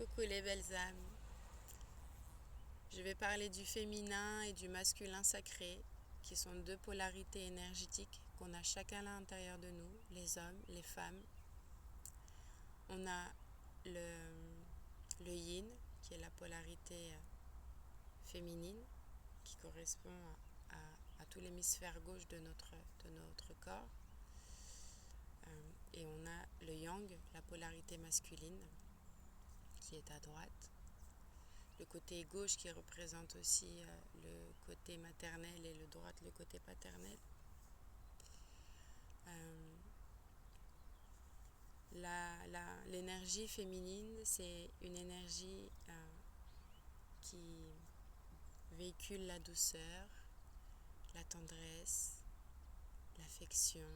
Coucou les belles âmes. Je vais parler du féminin et du masculin sacré, qui sont deux polarités énergétiques qu'on a chacun à l'intérieur de nous, les hommes, les femmes. On a le yin, qui est la polarité féminine, qui correspond à tout l'hémisphère gauche de notre corps. Et on a le yang, la polarité masculine, qui est à droite. Le côté gauche qui représente aussi le côté maternel et le droite le côté paternel. L'énergie féminine, c'est une énergie qui véhicule la douceur, la tendresse, l'affection,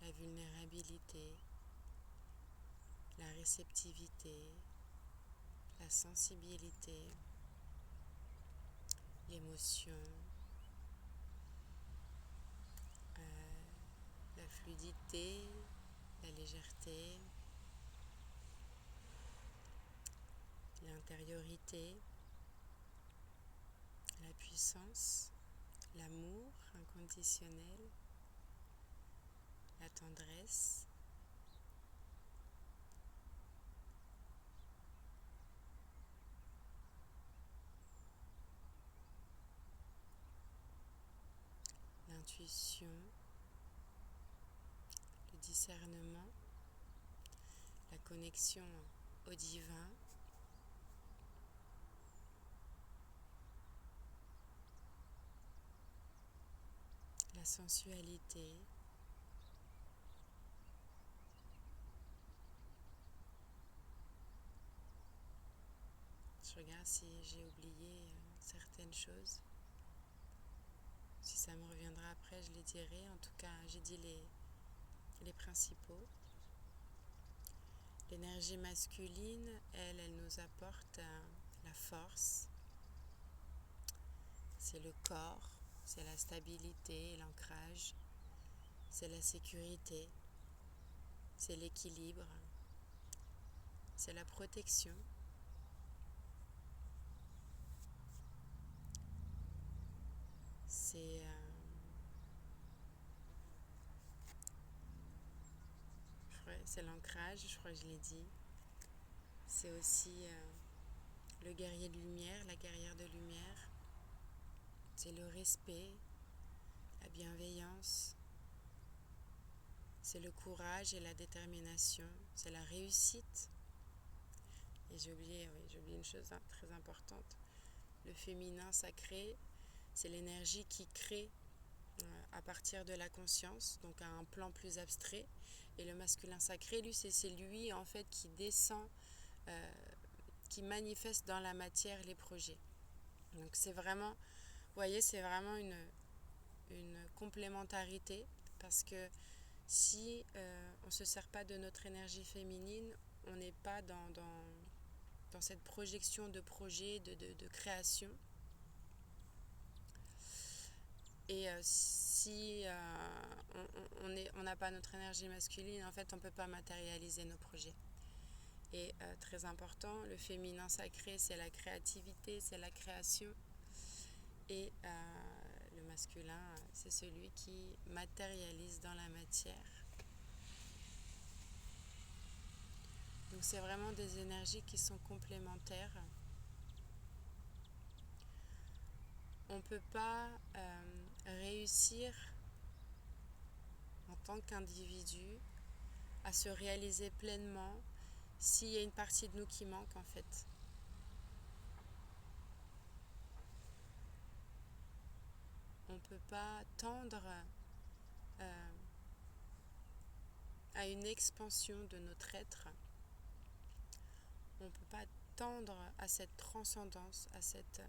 la vulnérabilité, la réceptivité, la sensibilité, l'émotion, la fluidité, la légèreté, l'intériorité, la puissance, l'amour inconditionnel, la tendresse, l'intuition, le discernement, la connexion au divin, la sensualité, je regarde si j'ai oublié certaines choses. Si ça me reviendra après, je les dirai. En tout cas, j'ai dit les principaux. L'énergie masculine, elle nous apporte la force. C'est le corps, c'est la stabilité et l'ancrage. C'est la sécurité, c'est l'équilibre, c'est la protection. C'est l'ancrage, je crois que je l'ai dit. C'est aussi le guerrier de lumière, la guerrière de lumière. C'est le respect, la bienveillance. C'est le courage et la détermination. C'est la réussite. Et j'ai oublié une chose très importante. Le féminin sacré, c'est l'énergie qui crée à partir de la conscience, donc à un plan plus abstrait. Et le masculin sacré, lui, c'est lui en fait qui descend, qui manifeste dans la matière les projets. Donc c'est vraiment, vous voyez, c'est vraiment une complémentarité, parce que si on ne se sert pas de notre énergie féminine, on n'est pas dans cette projection de projet, de création. Et si on n'a pas notre énergie masculine, en fait, on ne peut pas matérialiser nos projets. Et très important, le féminin sacré, c'est la créativité, c'est la création. Et le masculin, c'est celui qui matérialise dans la matière. Donc c'est vraiment des énergies qui sont complémentaires. On ne peut pas réussir en tant qu'individu à se réaliser pleinement s'il y a une partie de nous qui manque en fait. On ne peut pas tendre à une expansion de notre être. On ne peut pas tendre à cette transcendance, à cette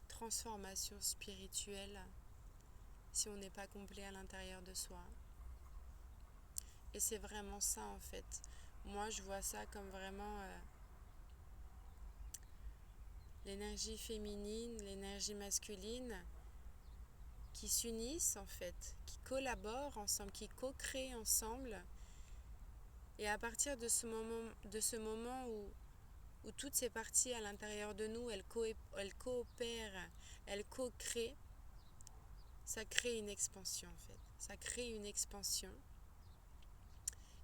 transformation spirituelle si on n'est pas complet à l'intérieur de soi. Et c'est vraiment ça en fait. Moi je vois ça comme vraiment l'énergie féminine, l'énergie masculine qui s'unissent en fait, qui collaborent ensemble, qui co-créent ensemble. Et à partir de ce moment où où toutes ces parties à l'intérieur de nous, elles coopèrent, elles co-créent, ça crée une expansion en fait. Ça crée une expansion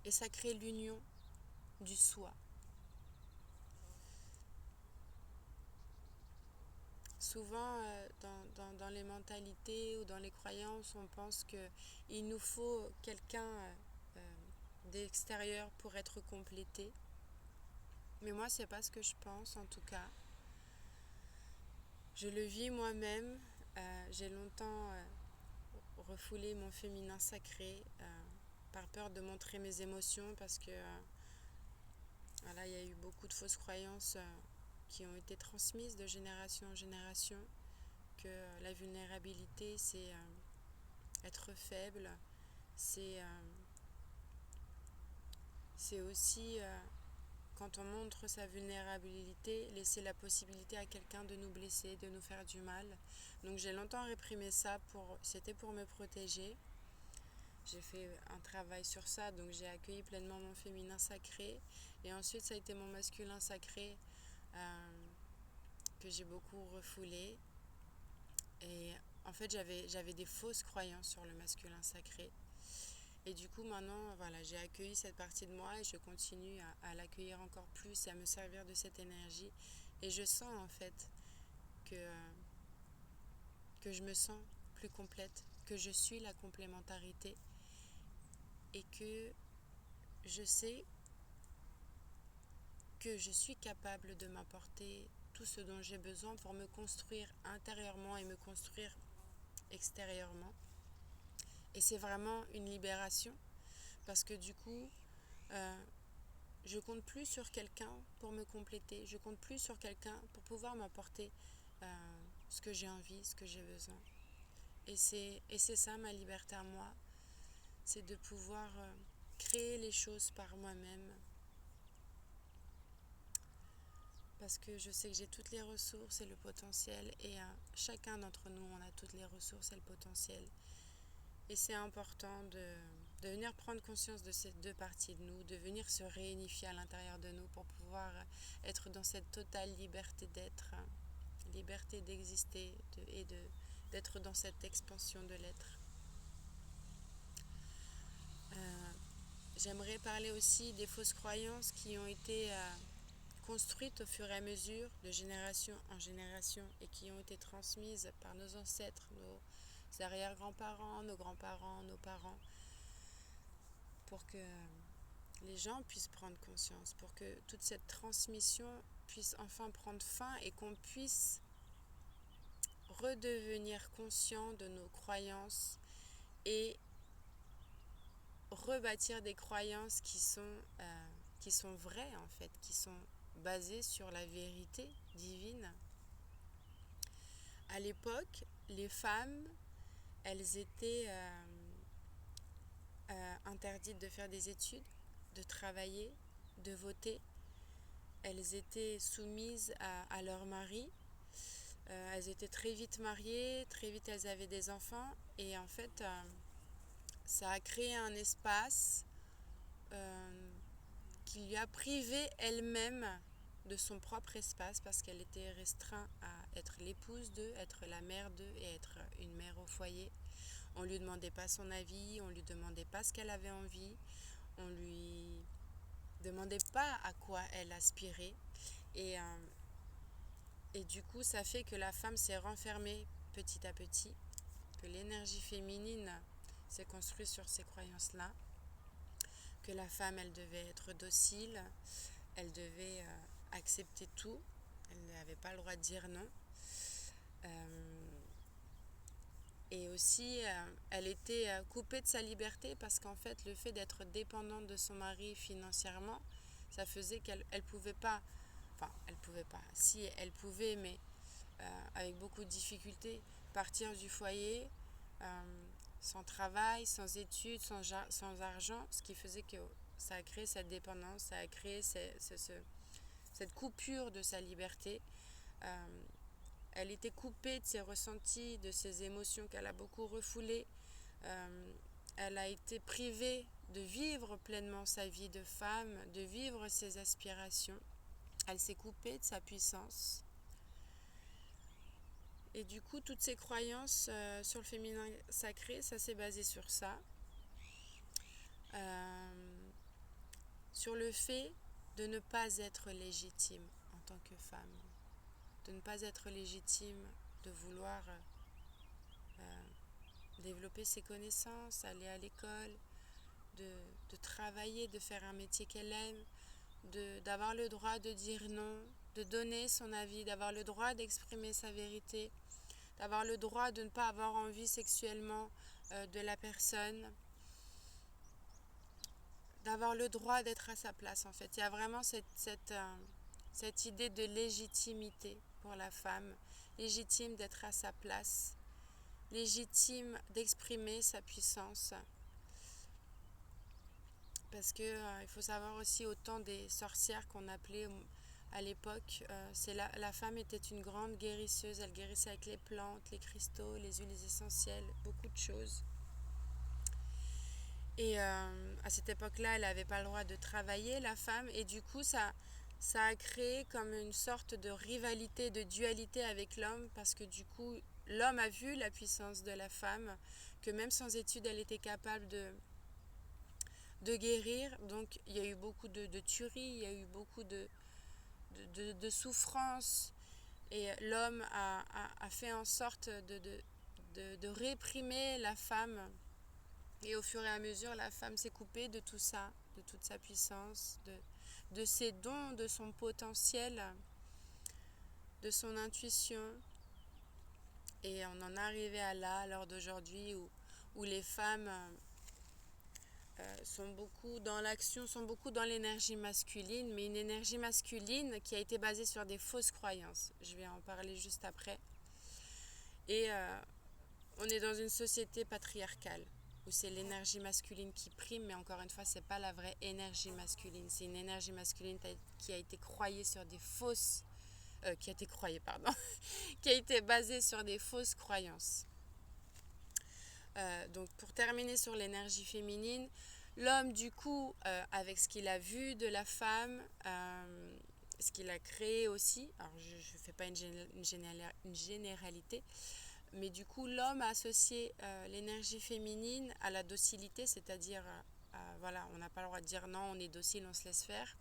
et ça crée l'union du soi. Souvent, dans les mentalités ou dans les croyances, on pense qu'il nous faut quelqu'un d'extérieur pour être complété. Mais moi, c'est pas ce que je pense, en tout cas. Je le vis moi-même. J'ai longtemps refoulé mon féminin sacré par peur de montrer mes émotions parce que voilà, il y a eu beaucoup de fausses croyances qui ont été transmises de génération en génération, que la vulnérabilité, c'est être faible, c'est aussi, quand on montre sa vulnérabilité, laisser la possibilité à quelqu'un de nous blesser, de nous faire du mal. Donc j'ai longtemps réprimé ça, c'était pour me protéger. J'ai fait un travail sur ça, donc j'ai accueilli pleinement mon féminin sacré. Et ensuite, ça a été mon masculin sacré que j'ai beaucoup refoulé. Et en fait, j'avais des fausses croyances sur le masculin sacré. Et du coup, maintenant, voilà, j'ai accueilli cette partie de moi et je continue à l'accueillir encore plus et à me servir de cette énergie. Et je sens en fait que je me sens plus complète, que je suis la complémentarité et que je sais que je suis capable de m'apporter tout ce dont j'ai besoin pour me construire intérieurement et me construire extérieurement. Et c'est vraiment une libération parce que du coup, je compte plus sur quelqu'un pour me compléter. Je compte plus sur quelqu'un pour pouvoir m'apporter ce que j'ai envie, ce que j'ai besoin. Et c'est ça ma liberté à moi. C'est de pouvoir créer les choses par moi-même. Parce que je sais que j'ai toutes les ressources et le potentiel. Et chacun d'entre nous, on a toutes les ressources et le potentiel. Et c'est important de venir prendre conscience de ces deux parties de nous, de venir se réunifier à l'intérieur de nous pour pouvoir être dans cette totale liberté d'être, liberté d'exister et d'être dans cette expansion de l'être. J'aimerais parler aussi des fausses croyances qui ont été construites au fur et à mesure, de génération en génération, et qui ont été transmises par nos ancêtres, nos arrière-grands-parents, nos grands-parents, nos parents, pour que les gens puissent prendre conscience, pour que toute cette transmission puisse enfin prendre fin et qu'on puisse redevenir conscient de nos croyances et rebâtir des croyances qui sont vraies en fait, qui sont basées sur la vérité divine. À l'époque, les femmes, elles étaient interdites de faire des études, de travailler, de voter. Elles étaient soumises à leur mari. Elles étaient très vite mariées, très vite elles avaient des enfants. Et en fait, ça a créé un espace qui lui a privé elle-même de son propre espace parce qu'elle était restreinte à être l'épouse d'eux, être la mère d'eux et être une mère au foyer. On ne lui demandait pas son avis, on ne lui demandait pas ce qu'elle avait envie, on ne lui demandait pas à quoi elle aspirait. Et du coup, ça fait que la femme s'est renfermée petit à petit, que l'énergie féminine s'est construite sur ces croyances-là, que la femme, elle devait être docile, elle devait accepter tout, elle n'avait pas le droit de dire non. Et aussi, elle était coupée de sa liberté parce qu'en fait, le fait d'être dépendante de son mari financièrement, ça faisait qu'elle pouvait pas, enfin, elle pouvait pas, si elle pouvait, mais avec beaucoup de difficultés, partir du foyer sans travail, sans études, sans argent, ce qui faisait que ça a créé cette dépendance, ça a créé cette coupure de sa liberté. Elle était coupée de ses ressentis, de ses émotions qu'elle a beaucoup refoulées. Elle a été privée de vivre pleinement sa vie de femme, de vivre ses aspirations. Elle s'est coupée de sa puissance. Et du coup, toutes ces croyances sur le féminin sacré, ça s'est basé sur ça. Sur le fait de ne pas être légitime en tant que femme. De ne pas être légitime, de vouloir développer ses connaissances, aller à l'école, de travailler, de faire un métier qu'elle aime, d'avoir le droit de dire non, de donner son avis, d'avoir le droit d'exprimer sa vérité, d'avoir le droit de ne pas avoir envie sexuellement de la personne, d'avoir le droit d'être à sa place en fait. Il y a vraiment cette idée de légitimité pour la femme, légitime d'être à sa place, légitime d'exprimer sa puissance. Parce que il faut savoir aussi, au temps des sorcières qu'on appelait à l'époque, la femme était une grande guérisseuse. Elle guérissait avec les plantes, les cristaux, les huiles essentielles, beaucoup de choses. Et à cette époque-là, elle n'avait pas le droit de travailler, la femme, et du coup, ça a créé comme une sorte de rivalité, de dualité avec l'homme, parce que du coup, l'homme a vu la puissance de la femme, que même sans études, elle était capable de guérir. Donc il y a eu beaucoup de tueries, il y a eu beaucoup de souffrances, et l'homme a fait en sorte de réprimer la femme, et au fur et à mesure la femme s'est coupée de tout ça, de toute sa puissance, de ses dons, de son potentiel, de son intuition, et on en est arrivé à l'heure d'aujourd'hui où les femmes sont beaucoup dans l'action, sont beaucoup dans l'énergie masculine, mais une énergie masculine qui a été basée sur des fausses croyances. Je vais en parler juste après. Et on est dans une société patriarcale où c'est l'énergie masculine qui prime, mais encore une fois, c'est pas la vraie énergie masculine. C'est une énergie masculine qui a été croyée sur des fausses, qui a été croyée, pardon, qui a été basée sur des fausses croyances. Donc pour terminer sur l'énergie féminine, l'homme du coup, avec ce qu'il a vu de la femme, ce qu'il a créé aussi, alors je ne fais pas une généralité, mais du coup l'homme a associé l'énergie féminine à la docilité, c'est-à-dire voilà, on n'a pas le droit de dire non, on est docile, on se laisse faire.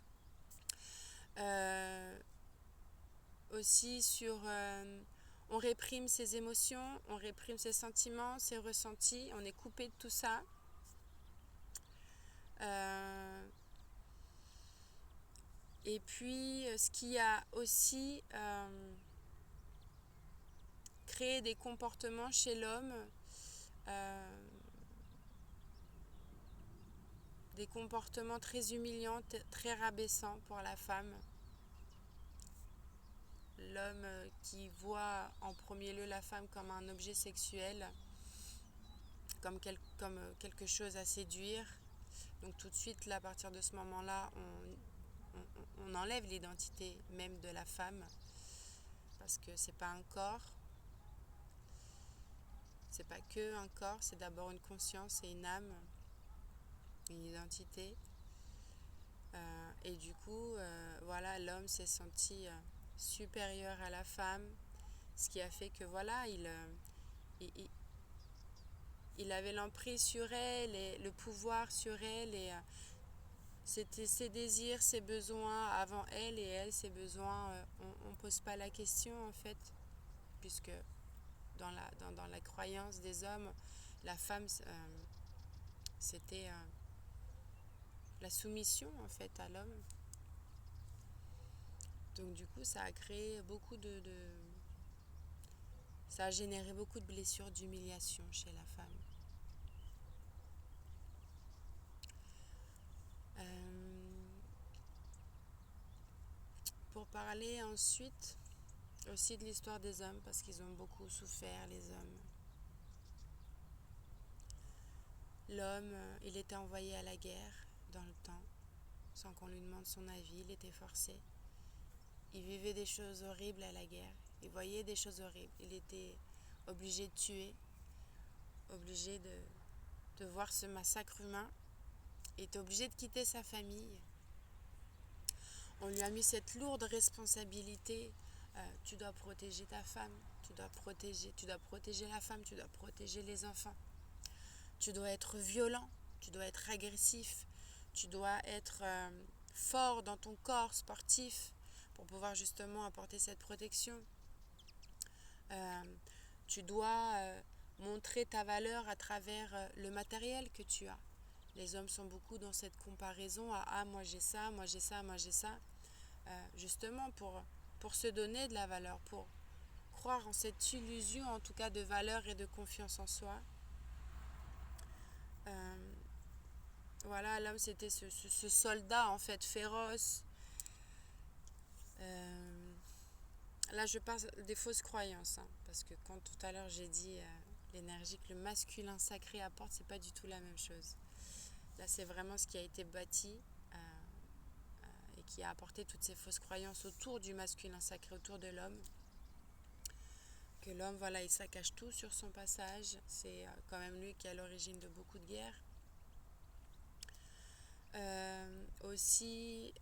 Aussi sur on réprime ses émotions, on réprime ses sentiments, ses ressentis, on est coupé de tout ça. Et puis ce qui a aussi créé des comportements chez l'homme, des comportements très humiliants, très rabaissants pour la femme. L'homme qui voit en premier lieu la femme comme un objet sexuel, comme quelque chose à séduire. Donc tout de suite, là, à partir de ce moment-là, on enlève l'identité même de la femme, parce que c'est pas un corps, c'est pas que un corps, c'est d'abord une conscience et une âme, une identité. Et du coup, voilà, l'homme s'est senti supérieur à la femme, ce qui a fait que voilà, il avait l'emprise sur elle, et le pouvoir sur elle, et c'était ses désirs, ses besoins avant elle, et elle, ses besoins, on ne pose pas la question en fait, puisque dans la croyance des hommes, la femme, c'était la soumission en fait à l'homme. Donc du coup, ça a créé ça a généré beaucoup de blessures, d'humiliation chez la femme. Pour parler ensuite aussi de l'histoire des hommes, parce qu'ils ont beaucoup souffert, les hommes. L'homme, il était envoyé à la guerre dans le temps, sans qu'on lui demande son avis, il était forcé. Il vivait des choses horribles à la guerre, il voyait des choses horribles, il était obligé de tuer, obligé de voir ce massacre humain, il était obligé de quitter sa famille. On lui a mis cette lourde responsabilité. Tu dois protéger ta femme, tu dois protéger la femme, tu dois protéger les enfants. Tu dois être violent, tu dois être agressif, tu dois être fort dans ton corps, sportif, pour pouvoir justement apporter cette protection. Tu dois montrer ta valeur à travers le matériel que tu as. Les hommes sont beaucoup dans cette comparaison à « Ah, moi j'ai ça, moi j'ai ça, moi j'ai ça ». Justement pour se donner de la valeur, pour croire en cette illusion en tout cas de valeur et de confiance en soi. Voilà, l'homme c'était ce soldat en fait féroce. Là je parle des fausses croyances, hein, parce que quand tout à l'heure j'ai dit l'énergie que le masculin sacré apporte, c'est pas du tout la même chose. Là c'est vraiment ce qui a été bâti et qui a apporté toutes ces fausses croyances autour du masculin sacré, autour de l'homme. Que l'homme, voilà, il saccage tout sur son passage. C'est quand même lui qui est à l'origine de beaucoup de guerres. Aussi,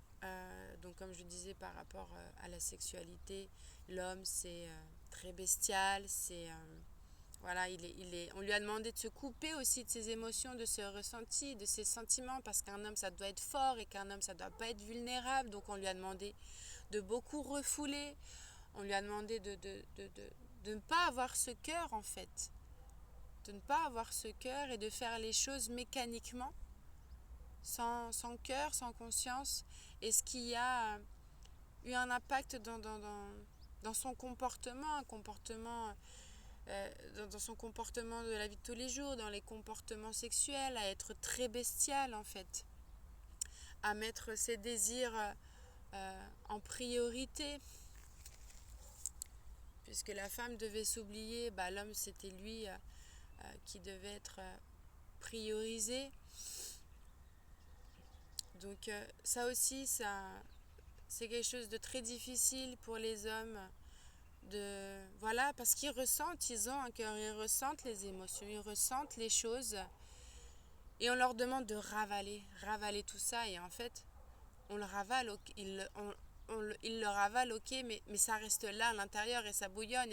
donc comme je disais par rapport à la sexualité, l'homme c'est très bestial, c'est voilà, on lui a demandé de se couper aussi de ses émotions, de ses ressentis, de ses sentiments, parce qu'un homme ça doit être fort et qu'un homme ça doit pas être vulnérable. Donc on lui a demandé de beaucoup refouler, on lui a demandé de ne pas avoir ce cœur en fait, de ne pas avoir ce cœur et de faire les choses mécaniquement, sans cœur, sans conscience, et ce qui a eu un impact dans son comportement, dans son comportement de la vie de tous les jours, dans les comportements sexuels, à être très bestial en fait, à mettre ses désirs en priorité, puisque la femme devait s'oublier, l'homme c'était lui qui devait être priorisé. Donc ça aussi, c'est quelque chose de très difficile pour les hommes, voilà, parce qu'ils ressentent, ils ont un cœur, ils ressentent les émotions, ils ressentent les choses, et on leur demande de ravaler tout ça, et en fait, on le ravale, ils le ravalent, ok, mais ça reste là à l'intérieur, et ça bouillonne,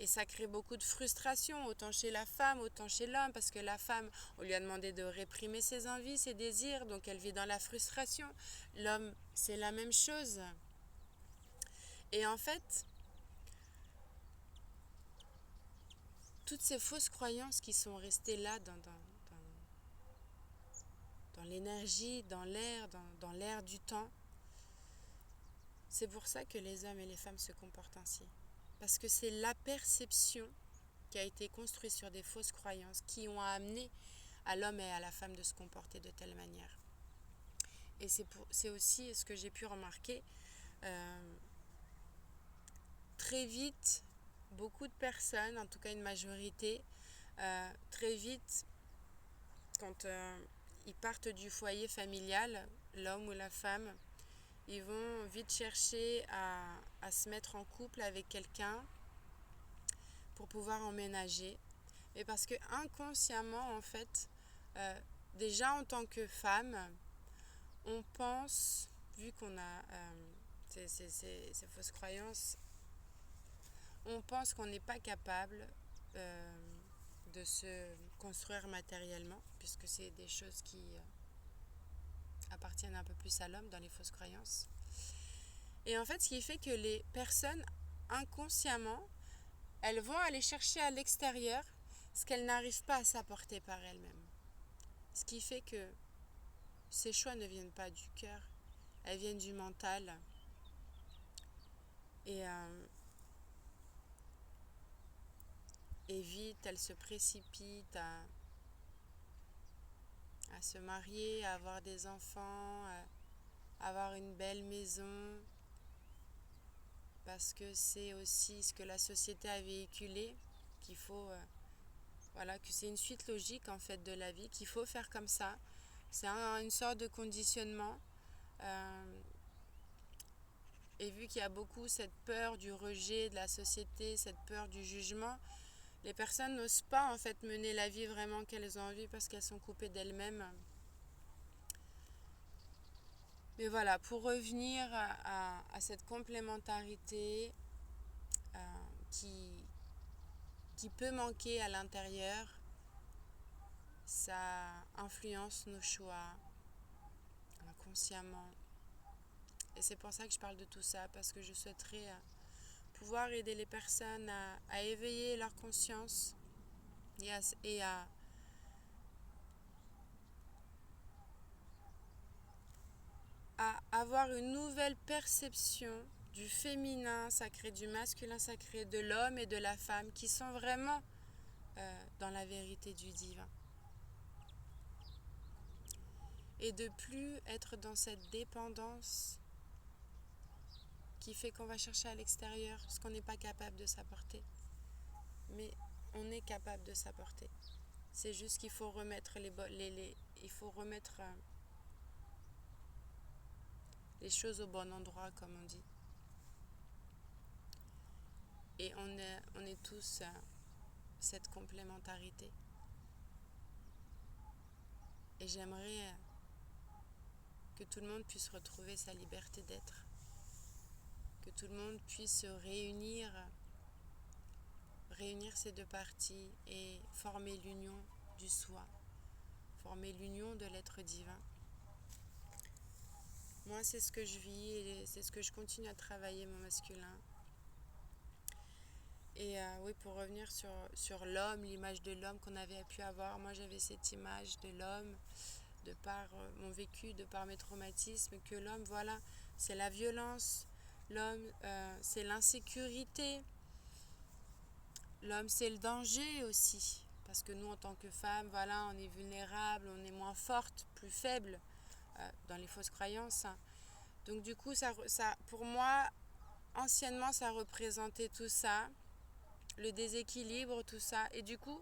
et ça crée beaucoup de frustration, autant chez la femme, autant chez l'homme, parce que la femme, on lui a demandé de réprimer ses envies, ses désirs, donc elle vit dans la frustration. L'homme, c'est la même chose. Et en fait, toutes ces fausses croyances qui sont restées là dans l'énergie, dans l'air, dans l'air du temps, c'est pour ça que les hommes et les femmes se comportent ainsi. Parce que c'est la perception qui a été construite sur des fausses croyances qui ont amené à l'homme et à la femme de se comporter de telle manière. Et c'est aussi ce que j'ai pu remarquer. Très vite, beaucoup de personnes, en tout cas une majorité, très vite, quand ils partent du foyer familial, l'homme ou la femme, ils vont vite chercher à se mettre en couple avec quelqu'un pour pouvoir emménager. Mais parce que inconsciemment, en fait, déjà en tant que femme, on pense, vu qu'on a ces fausses croyances, on pense qu'on n'est pas capable de se construire matériellement, puisque c'est des choses qui appartiennent un peu plus à l'homme dans les fausses croyances. Et en fait, ce qui fait que les personnes, inconsciemment, elles vont aller chercher à l'extérieur ce qu'elles n'arrivent pas à s'apporter par elles-mêmes. Ce qui fait que ces choix ne viennent pas du cœur, elles viennent du mental. Et vite, elles se précipitent à se marier, à avoir des enfants, à avoir une belle maison, parce que c'est aussi ce que la société a véhiculé, qu'il faut, voilà, que c'est une suite logique en fait de la vie, qu'il faut faire comme ça. C'est une sorte de conditionnement. Et vu qu'il y a beaucoup cette peur du rejet de la société, cette peur du jugement, les personnes n'osent pas en fait mener la vie vraiment qu'elles ont envie parce qu'elles sont coupées d'elles-mêmes. Mais voilà, pour revenir à cette complémentarité qui peut manquer à l'intérieur, ça influence nos choix inconsciemment. Et c'est pour ça que je parle de tout ça, parce que je souhaiterais pouvoir aider les personnes à éveiller leur conscience et à avoir une nouvelle perception du féminin sacré, du masculin sacré, de l'homme et de la femme, qui sont vraiment dans la vérité du divin. Et de plus être dans cette dépendance qui fait qu'on va chercher à l'extérieur ce qu'on n'est pas capable de s'apporter. Mais on est capable de s'apporter. C'est juste qu'il faut remettre les choses au bon endroit, comme on dit. Et on est tous cette complémentarité. Et j'aimerais que tout le monde puisse retrouver sa liberté d'être. Que tout le monde puisse se réunir ces deux parties et former l'union du soi, former l'union de l'être divin. Moi, c'est ce que je vis et c'est ce que je continue à travailler, mon masculin. Et oui, pour revenir sur l'homme, l'image de l'homme qu'on avait pu avoir, moi j'avais cette image de l'homme, de par mon vécu, de par mes traumatismes, que l'homme, voilà, c'est la violence, l'homme, c'est l'insécurité, l'homme, c'est le danger aussi. Parce que nous, en tant que femmes, voilà, on est vulnérable, on est moins forte, plus faible dans les fausses croyances. Donc du coup, ça, pour moi, anciennement, ça représentait tout ça, le déséquilibre, tout ça. Et du coup,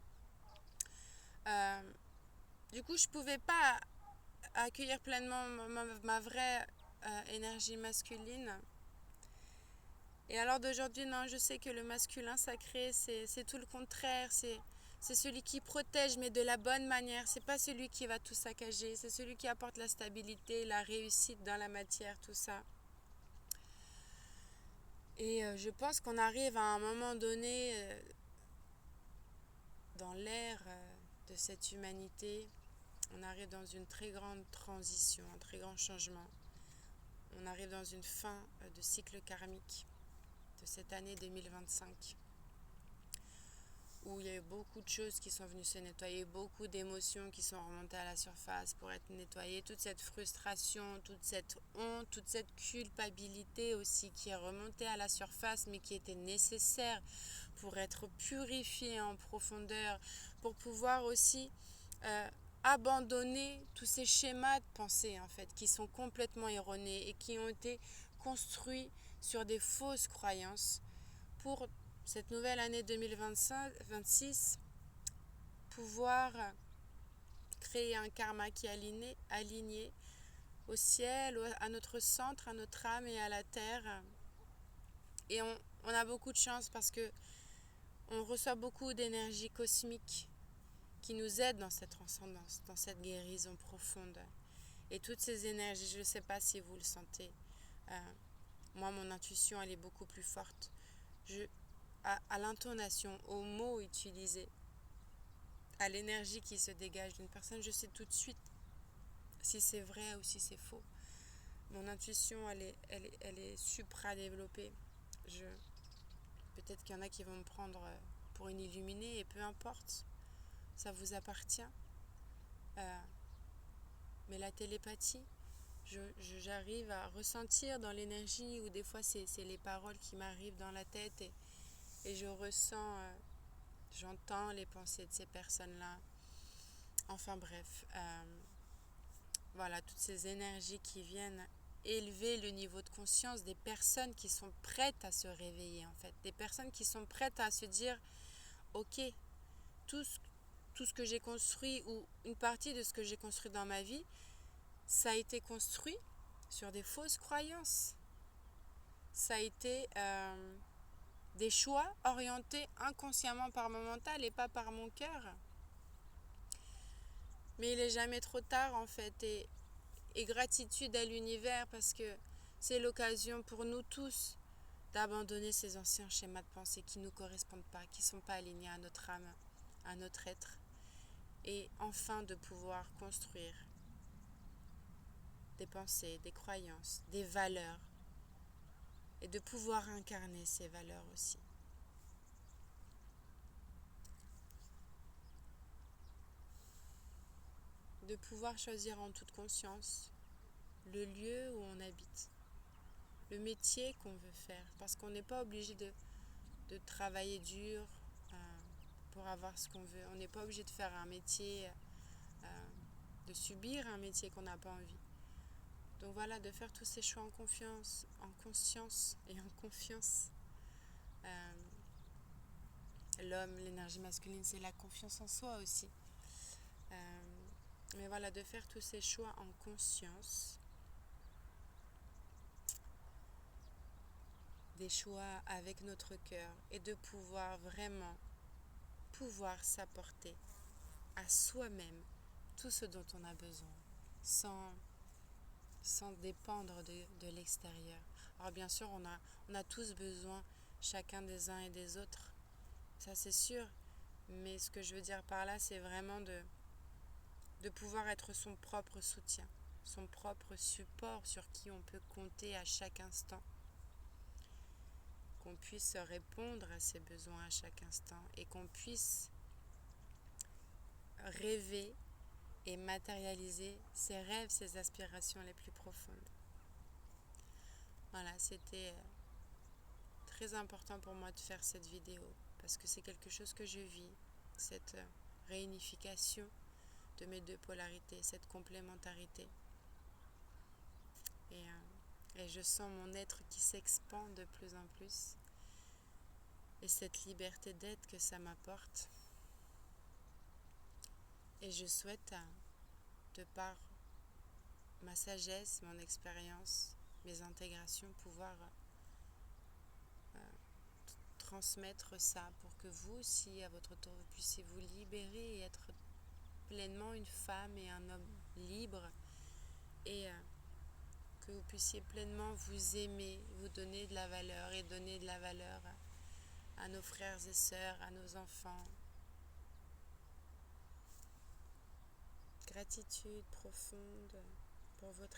je pouvais pas accueillir pleinement ma vraie énergie masculine. Et alors d'aujourd'hui, non, je sais que le masculin sacré, c'est tout le contraire. C'est celui qui protège, mais de la bonne manière. C'est pas celui qui va tout saccager. C'est celui qui apporte la stabilité, la réussite dans la matière, tout ça. Et je pense qu'on arrive à un moment donné dans l'ère de cette humanité, on arrive dans une très grande transition, un très grand changement. On arrive dans une fin de cycle karmique de cette année 2025, où il y a eu beaucoup de choses qui sont venues se nettoyer, beaucoup d'émotions qui sont remontées à la surface pour être nettoyées, toute cette frustration, toute cette honte, toute cette culpabilité aussi qui est remontée à la surface, mais qui était nécessaire pour être purifiée en profondeur, pour pouvoir aussi abandonner tous ces schémas de pensée en fait, qui sont complètement erronés et qui ont été construits sur des fausses croyances pour cette nouvelle année 2026 pouvoir créer un karma qui est aligné au ciel, à notre centre, à notre âme et à la terre. Et on a beaucoup de chance parce que on reçoit beaucoup d'énergie cosmique qui nous aide dans cette transcendance, dans cette guérison profonde. Et toutes ces énergies, je ne sais pas si vous le sentez, moi mon intuition elle est beaucoup plus forte. À l'intonation, aux mots utilisés, à l'énergie qui se dégage d'une personne, je sais tout de suite si c'est vrai ou si c'est faux. Mon intuition, elle est supra-développée. Peut-être qu'il y en a qui vont me prendre pour une illuminée, et peu importe, ça vous appartient. Mais la télépathie, j'arrive à ressentir dans l'énergie, ou des fois c'est les paroles qui m'arrivent dans la tête, et je ressens, j'entends les pensées de ces personnes-là. Enfin bref, voilà, toutes ces énergies qui viennent élever le niveau de conscience des personnes qui sont prêtes à se réveiller en fait, des personnes qui sont prêtes à se dire ok, tout ce que j'ai construit, ou une partie de ce que j'ai construit dans ma vie, ça a été construit sur des fausses croyances. Ça a été des choix orientés inconsciemment par mon mental et pas par mon cœur. Mais il n'est jamais trop tard en fait, et gratitude à l'univers parce que c'est l'occasion pour nous tous d'abandonner ces anciens schémas de pensée qui ne nous correspondent pas, qui ne sont pas alignés à notre âme, à notre être, et enfin de pouvoir construire des pensées, des croyances, des valeurs, et de pouvoir incarner ces valeurs aussi. De pouvoir choisir en toute conscience le lieu où on habite, le métier qu'on veut faire, parce qu'on n'est pas obligé de travailler dur pour avoir ce qu'on veut. On n'est pas obligé de faire un métier, de subir un métier qu'on n'a pas envie. Donc voilà, de faire tous ces choix en confiance, en conscience et en confiance. L'homme, l'énergie masculine, c'est la confiance en soi aussi. Mais voilà, de faire tous ces choix en conscience. Des choix avec notre cœur et de pouvoir vraiment s'apporter à soi-même tout ce dont on a besoin sans dépendre de l'extérieur. Alors bien sûr, on a tous besoin chacun des uns et des autres, ça c'est sûr, mais ce que je veux dire par là, c'est vraiment de pouvoir être son propre soutien, son propre support sur qui on peut compter à chaque instant. Qu'on puisse répondre à ses besoins à chaque instant et qu'on puisse rêver et matérialiser ses rêves, ses aspirations les plus profondes. Voilà, c'était très important pour moi de faire cette vidéo parce que c'est quelque chose que je vis, cette réunification de mes deux polarités, cette complémentarité. Et je sens mon être qui s'expand de plus en plus. Et cette liberté d'être que ça m'apporte. Et je souhaite, de par ma sagesse, mon expérience, mes intégrations, pouvoir transmettre ça pour que vous aussi, à votre tour, vous puissiez vous libérer et être pleinement une femme et un homme libre et que vous puissiez pleinement vous aimer, vous donner de la valeur et donner de la valeur à nos frères et sœurs, à nos enfants. Gratitude profonde pour votre